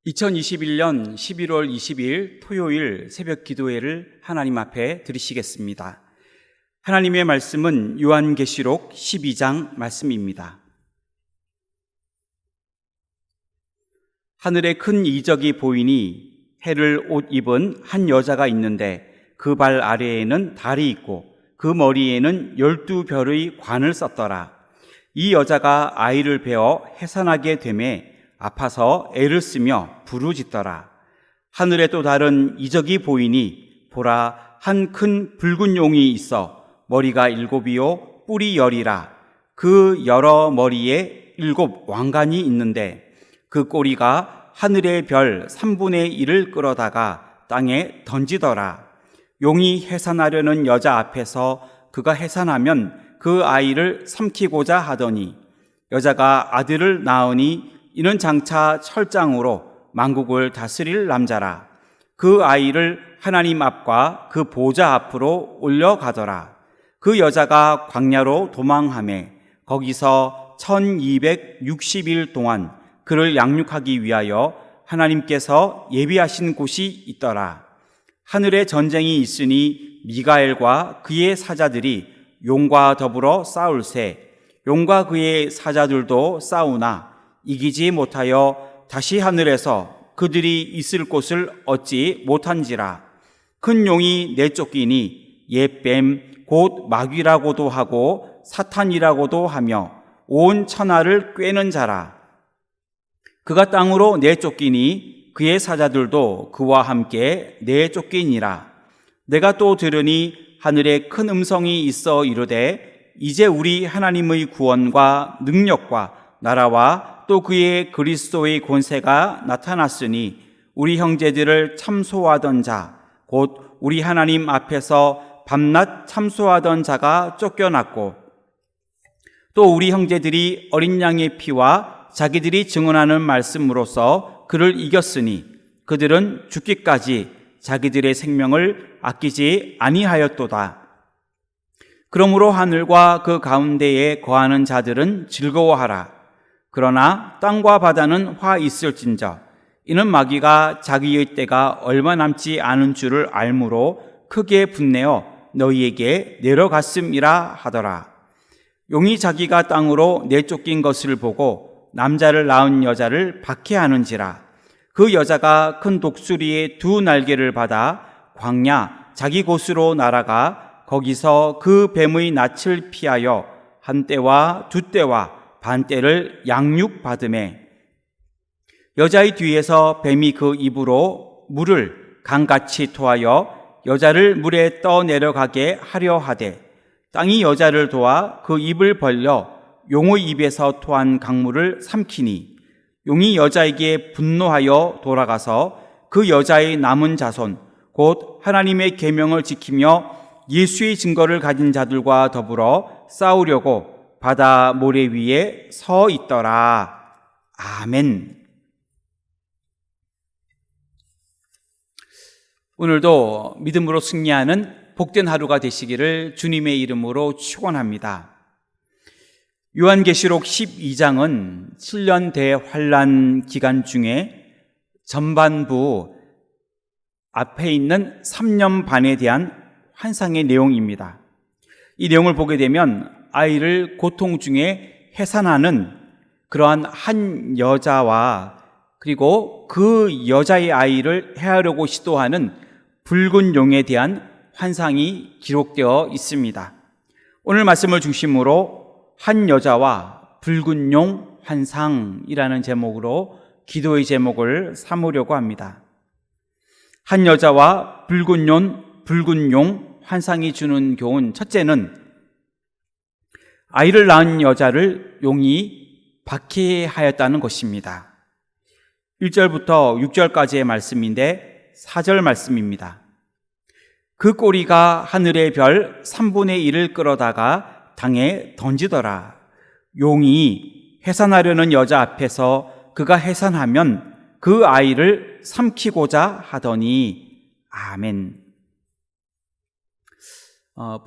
2021년 11월 20일 토요일 새벽 기도회를 하나님 앞에 드리시겠습니다. 하나님의 말씀은 요한계시록 12장 말씀입니다. 하늘에 큰 이적이 보이니 해를 옷 입은 한 여자가 있는데 그 발 아래에는 달이 있고 그 머리에는 12별의 관을 썼더라. 이 여자가 아이를 베어 해산하게 되매 아파서 애를 쓰며 부르짖더라. 하늘에 또 다른 이적이 보이니 보라, 한 큰 붉은 용이 있어 머리가 7이요 뿔이 10이라. 그 여러 머리에 7 왕관이 있는데 그 꼬리가 하늘의 별 3분의 1을 끌어다가 땅에 던지더라. 용이 해산하려는 여자 앞에서 그가 해산하면 그 아이를 삼키고자 하더니 여자가 아들을 낳으니 이는 장차 철장으로 만국을 다스릴 남자라. 그 아이를 하나님 앞과 그 보좌 앞으로 올려가더라. 그 여자가 광야로 도망하매 거기서 1260일 동안 그를 양육하기 위하여 하나님께서 예비하신 곳이 있더라. 하늘에 전쟁이 있으니 미가엘과 그의 사자들이 용과 더불어 싸울세. 용과 그의 사자들도 싸우나 이기지 못하여 다시 하늘에서 그들이 있을 곳을 얻지 못한지라. 큰 용이 내쫓기니 옛뱀 곧 마귀라고도 하고 사탄이라고도 하며 온 천하를 꿰는 자라. 그가 땅으로 내쫓기니 그의 사자들도 그와 함께 내쫓기니라. 내가 또 들으니 하늘에 큰 음성이 있어 이르되 이제 우리 하나님의 구원과 능력과 나라와 또 그의 그리스도의 권세가 나타났으니 우리 형제들을 참소하던 자, 곧 우리 하나님 앞에서 밤낮 참소하던 자가 쫓겨났고 또 우리 형제들이 어린 양의 피와 자기들이 증언하는 말씀으로써 그를 이겼으니 그들은 죽기까지 자기들의 생명을 아끼지 아니하였도다. 그러므로 하늘과 그 가운데에 거하는 자들은 즐거워하라. 그러나 땅과 바다는 화 있을진저 이는 마귀가 자기의 때가 얼마 남지 않은 줄을 알므로 크게 분내어 너희에게 내려갔음이라 하더라. 용이 자기가 땅으로 내쫓긴 것을 보고 남자를 낳은 여자를 박해하는지라. 그 여자가 큰 독수리의 2 날개를 받아 광야 자기 곳으로 날아가 거기서 그 뱀의 낯을 피하여 한 때와 2 때와 반 때를 양육받으매 여자의 뒤에서 뱀이 그 입으로 물을 강같이 토하여 여자를 물에 떠내려가게 하려 하되 땅이 여자를 도와 그 입을 벌려 용의 입에서 토한 강물을 삼키니 용이 여자에게 분노하여 돌아가서 그 여자의 남은 자손 곧 하나님의 계명을 지키며 예수의 증거를 가진 자들과 더불어 싸우려고 바다 모래 위에 서 있더라. 아멘. 오늘도 믿음으로 승리하는 복된 하루가 되시기를 주님의 이름으로 축원합니다. 요한계시록 12장은 7년 대환란 기간 중에 전반부 앞에 있는 3년 반에 대한 환상의 내용입니다. 이 내용을 보게 되면 아이를 고통 중에 해산하는 그러한 한 여자와 그리고 그 여자의 아이를 해하려고 시도하는 붉은 용에 대한 환상이 기록되어 있습니다. 오늘 말씀을 중심으로 한 여자와 붉은 용 환상이라는 제목으로 기도의 제목을 삼으려고 합니다. 한 여자와 붉은 용 환상이 주는 교훈 첫째는 아이를 낳은 여자를 용이 박해하였다는 것입니다. 1절부터 6절까지의 말씀인데 4절 말씀입니다. 그 꼬리가 하늘의 별 3분의 1을 끌어다가 땅에 던지더라. 용이 해산하려는 여자 앞에서 그가 해산하면 그 아이를 삼키고자 하더니 아멘.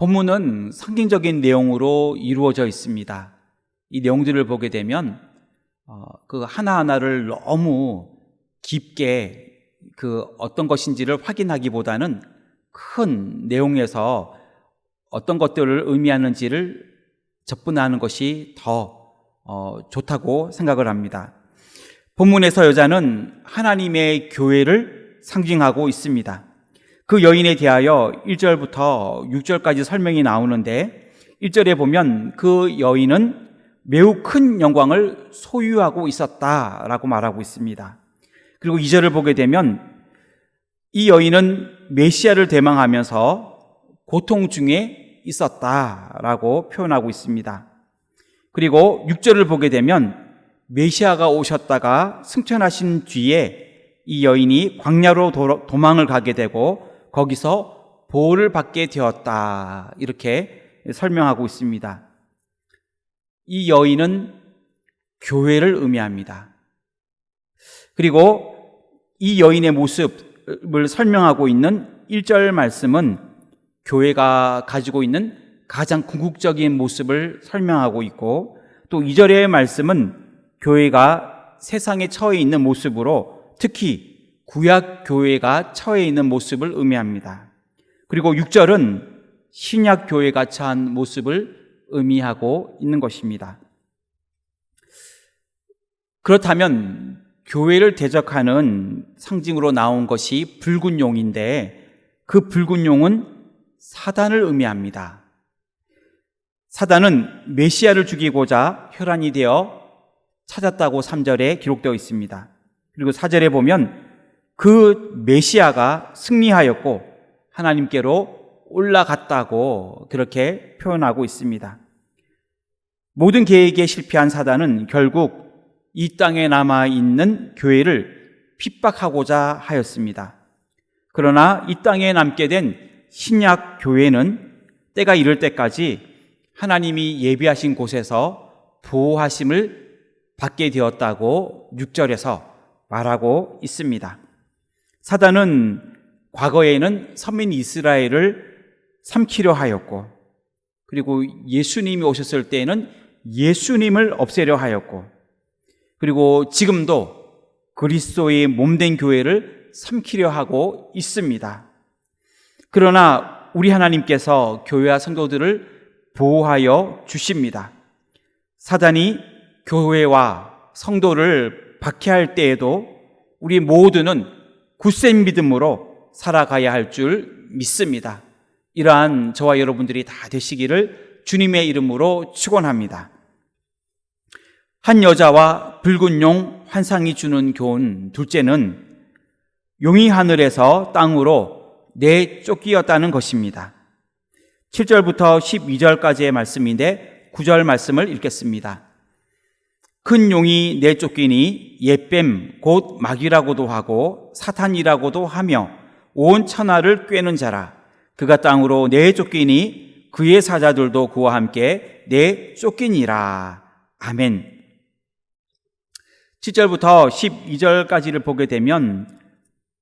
본문은 상징적인 내용으로 이루어져 있습니다. 이 내용들을 보게 되면 그 하나하나를 너무 깊게 그 어떤 것인지를 확인하기보다는 큰 내용에서 어떤 것들을 의미하는지를 접근하는 것이 더 좋다고 생각을 합니다. 본문에서 여자는 하나님의 교회를 상징하고 있습니다. 그 여인에 대하여 1절부터 6절까지 설명이 나오는데 1절에 보면 그 여인은 매우 큰 영광을 소유하고 있었다라고 말하고 있습니다. 그리고 2절을 보게 되면 이 여인은 메시아를 대망하면서 고통 중에 있었다라고 표현하고 있습니다. 그리고 6절을 보게 되면 메시아가 오셨다가 승천하신 뒤에 이 여인이 광야로 도망을 가게 되고 거기서 보호를 받게 되었다, 이렇게 설명하고 있습니다. 이 여인은 교회를 의미합니다. 그리고 이 여인의 모습을 설명하고 있는 1절 말씀은 교회가 가지고 있는 가장 궁극적인 모습을 설명하고 있고, 또 2절의 말씀은 교회가 세상에 처해 있는 모습으로 특히 구약 교회가 처해 있는 모습을 의미합니다. 그리고 6절은 신약 교회가 처한 모습을 의미하고 있는 것입니다. 그렇다면 교회를 대적하는 상징으로 나온 것이 붉은 용인데 그 붉은 용은 사단을 의미합니다. 사단은 메시아를 죽이고자 혈안이 되어 찾았다고 3절에 기록되어 있습니다. 그리고 4절에 보면 그 메시아가 승리하였고 하나님께로 올라갔다고 그렇게 표현하고 있습니다. 모든 계획에 실패한 사단은 결국 이 땅에 남아있는 교회를 핍박하고자 하였습니다. 그러나 이 땅에 남게 된 신약 교회는 때가 이를 때까지 하나님이 예비하신 곳에서 보호하심을 받게 되었다고 6절에서 말하고 있습니다. 사단은 과거에는 선민 이스라엘을 삼키려 하였고, 그리고 예수님이 오셨을 때에는 예수님을 없애려 하였고, 그리고 지금도 그리스도의 몸된 교회를 삼키려 하고 있습니다. 그러나 우리 하나님께서 교회와 성도들을 보호하여 주십니다. 사단이 교회와 성도를 박해할 때에도 우리 모두는 굳센 믿음으로 살아가야 할 줄 믿습니다. 이러한 저와 여러분들이 다 되시기를 주님의 이름으로 축원합니다. 한 여자와 붉은 용 환상이 주는 교훈 둘째는 용이 하늘에서 땅으로 내쫓기었다는 것입니다. 7절부터 12절까지의 말씀인데 9절 말씀을 읽겠습니다. 큰 용이 내쫓기니 옛뱀 곧 마귀라고도 하고 사탄이라고도 하며 온 천하를 꿰는 자라. 그가 땅으로 내쫓기니 그의 사자들도 그와 함께 내쫓기니라. 아멘. 7절부터 12절까지를 보게 되면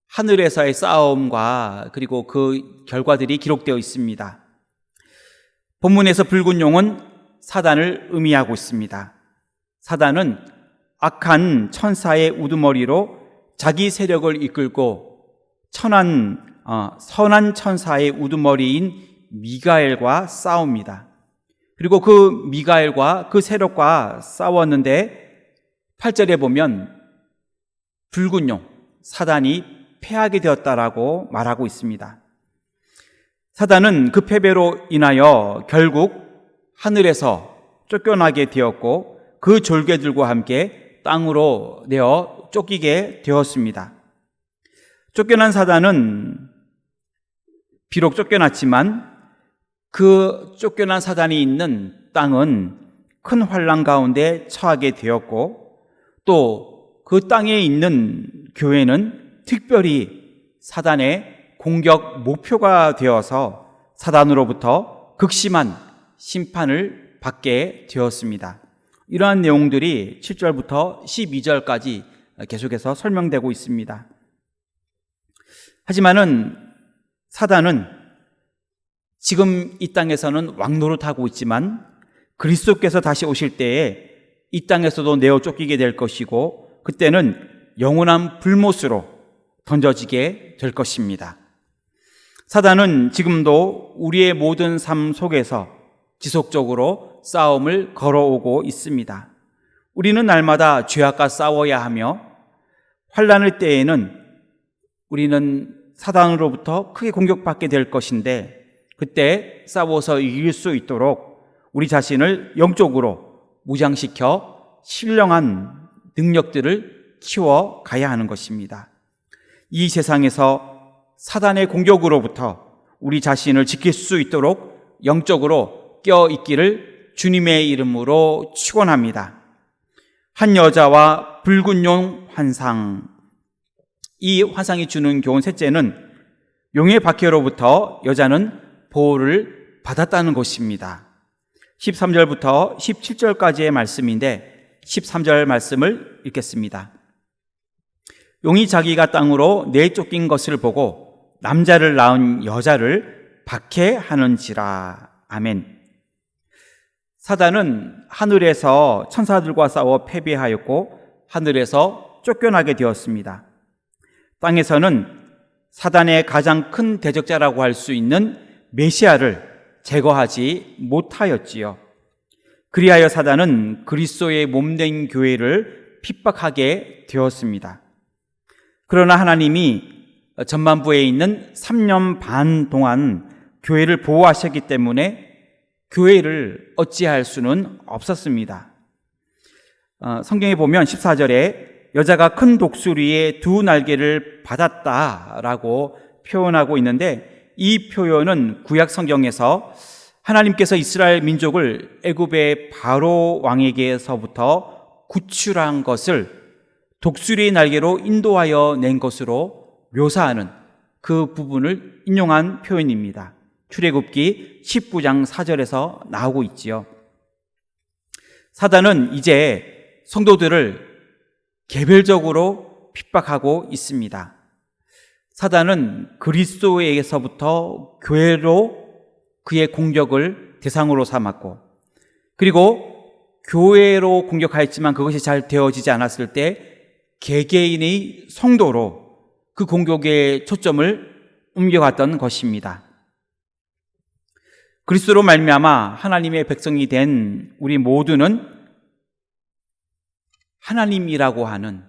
하늘에서의 싸움과 그리고 그 결과들이 기록되어 있습니다. 본문에서 붉은 용은 사단을 의미하고 있습니다. 사단은 악한 천사의 우두머리로 자기 세력을 이끌고 선한 천사의 우두머리인 미가엘과 싸웁니다. 그리고 그 미가엘과 그 세력과 싸웠는데 8절에 보면 붉은 용, 사단이 패하게 되었다라고 말하고 있습니다. 사단은 그 패배로 인하여 결국 하늘에서 쫓겨나게 되었고 그 졸개들과 함께 땅으로 내어 쫓기게 되었습니다. 쫓겨난 사단은 비록 쫓겨났지만 그 쫓겨난 사단이 있는 땅은 큰 환난 가운데 처하게 되었고 또 그 땅에 있는 교회는 특별히 사단의 공격 목표가 되어서 사단으로부터 극심한 심판을 받게 되었습니다. 이러한 내용들이 7절부터 12절까지 계속해서 설명되고 있습니다. 하지만은 사단은 지금 이 땅에서는 왕노릇하고 있지만 그리스도께서 다시 오실 때에 이 땅에서도 내어 쫓기게 될 것이고 그때는 영원한 불못으로 던져지게 될 것입니다. 사단은 지금도 우리의 모든 삶 속에서 지속적으로 싸움을 걸어오고 있습니다. 우리는 날마다 죄악과 싸워야 하며 환난의 때에는 우리는 사단으로부터 크게 공격받게 될 것인데, 그때 싸워서 이길 수 있도록 우리 자신을 영적으로 무장시켜 신령한 능력들을 키워가야 하는 것입니다. 이 세상에서 사단의 공격으로부터 우리 자신을 지킬 수 있도록 영적으로 껴있기를 주님의 이름으로 축원합니다. 한 여자와 붉은 용 환상. 이 환상이 주는 교훈 셋째는 용의 박해로부터 여자는 보호를 받았다는 것입니다. 13절부터 17절까지의 말씀인데 13절 말씀을 읽겠습니다. 용이 자기가 땅으로 내쫓긴 것을 보고 남자를 낳은 여자를 박해하는지라. 아멘. 사단은 하늘에서 천사들과 싸워 패배하였고 하늘에서 쫓겨나게 되었습니다. 땅에서는 사단의 가장 큰 대적자라고 할 수 있는 메시아를 제거하지 못하였지요. 그리하여 사단은 그리스도의 몸된 교회를 핍박하게 되었습니다. 그러나 하나님이 전만부에 있는 3년 반 동안 교회를 보호하셨기 때문에 교회를 어찌할 수는 없었습니다. 성경에 보면 14절에 여자가 큰 독수리의 두 날개를 받았다라고 표현하고 있는데, 이 표현은 구약 성경에서 하나님께서 이스라엘 민족을 애굽의 바로 왕에게서부터 구출한 것을 독수리의 날개로 인도하여 낸 것으로 묘사하는 그 부분을 인용한 표현입니다. 출애굽기 19장 4절에서 나오고 있지요. 사단은 이제 성도들을 개별적으로 핍박하고 있습니다. 사단은 그리스도에게서부터 교회로 그의 공격을 대상으로 삼았고, 그리고 교회로 공격하였지만 그것이 잘 되어지지 않았을 때 개개인의 성도로 그 공격의 초점을 옮겨갔던 것입니다. 그리스도로 말미암아 하나님의 백성이 된 우리 모두는 하나님이라고 하는,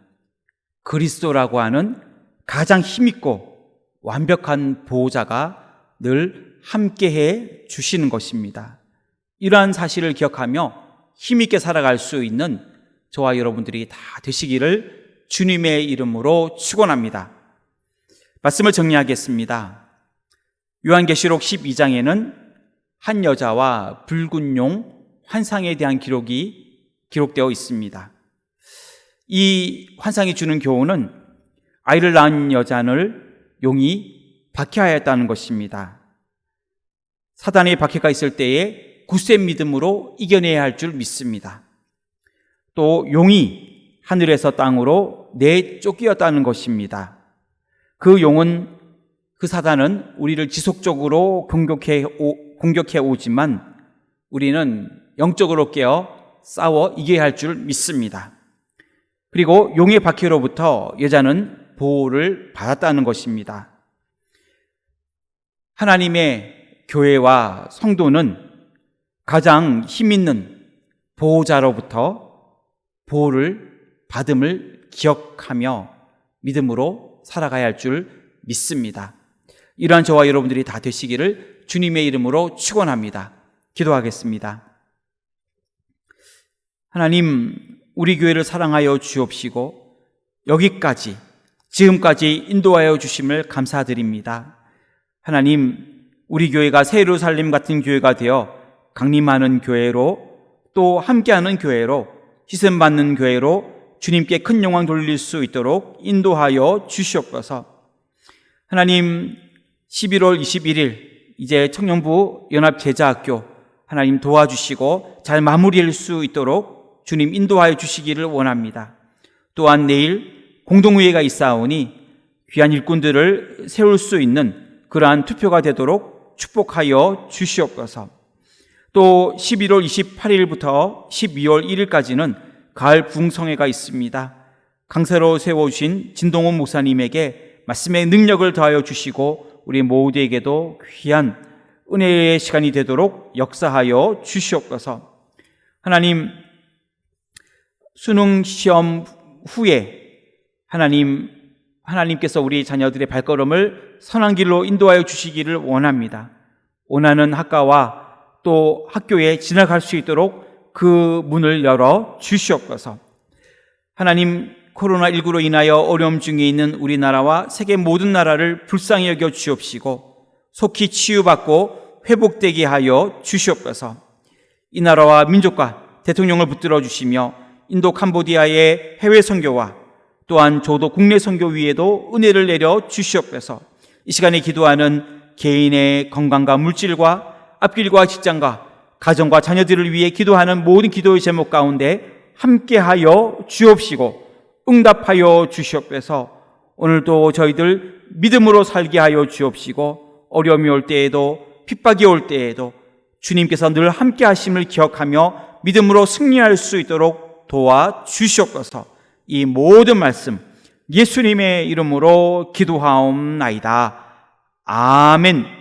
그리스도라고 하는 가장 힘있고 완벽한 보호자가 늘 함께해 주시는 것입니다. 이러한 사실을 기억하며 힘있게 살아갈 수 있는 저와 여러분들이 다 되시기를 주님의 이름으로 축원합니다. 말씀을 정리하겠습니다. 요한계시록 12장에는 한 여자와 붉은 용 환상에 대한 기록이 기록되어 있습니다. 이 환상이 주는 교훈은 아이를 낳은 여자를 용이 박해하였다는 것입니다. 사단의 박해가 있을 때에 굳센 믿음으로 이겨내야 할 줄 믿습니다. 또 용이 하늘에서 땅으로 내쫓기었다는 것입니다. 그 용은, 그 사단은 우리를 지속적으로 공격해 오지만 우리는 영적으로 깨어 싸워 이겨야 할 줄 믿습니다. 그리고 용의 박해로부터 여자는 보호를 받았다는 것입니다. 하나님의 교회와 성도는 가장 힘있는 보호자로부터 보호를 받음을 기억하며 믿음으로 살아가야 할 줄 믿습니다. 이러한 저와 여러분들이 다 되시기를 주님의 이름으로 축원합니다. 기도하겠습니다. 하나님, 우리 교회를 사랑하여 주옵시고 여기까지, 지금까지 인도하여 주심을 감사드립니다. 하나님, 우리 교회가 새 예루살렘 같은 교회가 되어 강림하는 교회로, 또 함께하는 교회로, 희생받는 교회로 주님께 큰 영광 돌릴 수 있도록 인도하여 주시옵소서. 하나님, 11월 21일 이제 청년부 연합제자학교 하나님 도와주시고 잘 마무리할 수 있도록 주님 인도하여 주시기를 원합니다. 또한 내일 공동회의가 있사오니 귀한 일꾼들을 세울 수 있는 그러한 투표가 되도록 축복하여 주시옵소서. 또 11월 28일부터 12월 1일까지는 가을 붕성회가 있습니다. 강사로 세워주신 진동원 목사님에게 말씀의 능력을 더하여 주시고 우리 모두에게도 귀한 은혜의 시간이 되도록 역사하여 주시옵소서. 하나님, 수능 시험 후에 하나님께서 우리 자녀들의 발걸음을 선한 길로 인도하여 주시기를 원합니다. 원하는 학과와 또 학교에 지나갈 수 있도록 그 문을 열어 주시옵소서. 하나님, 코로나19로 인하여 어려움 중에 있는 우리나라와 세계 모든 나라를 불쌍히 여겨 주옵시고 속히 치유받고 회복되게 하여 주시옵소서. 이 나라와 민족과 대통령을 붙들어 주시며 인도 캄보디아의 해외 선교와 또한 저도 국내 선교 위에도 은혜를 내려 주시옵소서. 이 시간에 기도하는 개인의 건강과 물질과 앞길과 직장과 가정과 자녀들을 위해 기도하는 모든 기도의 제목 가운데 함께하여 주옵시고 응답하여 주시옵소서. 오늘도 저희들 믿음으로 살게 하여 주옵시고 어려움이 올 때에도 핍박이 올 때에도 주님께서 늘 함께 하심을 기억하며 믿음으로 승리할 수 있도록 도와 주시옵소서. 이 모든 말씀 예수님의 이름으로 기도하옵나이다. 아멘.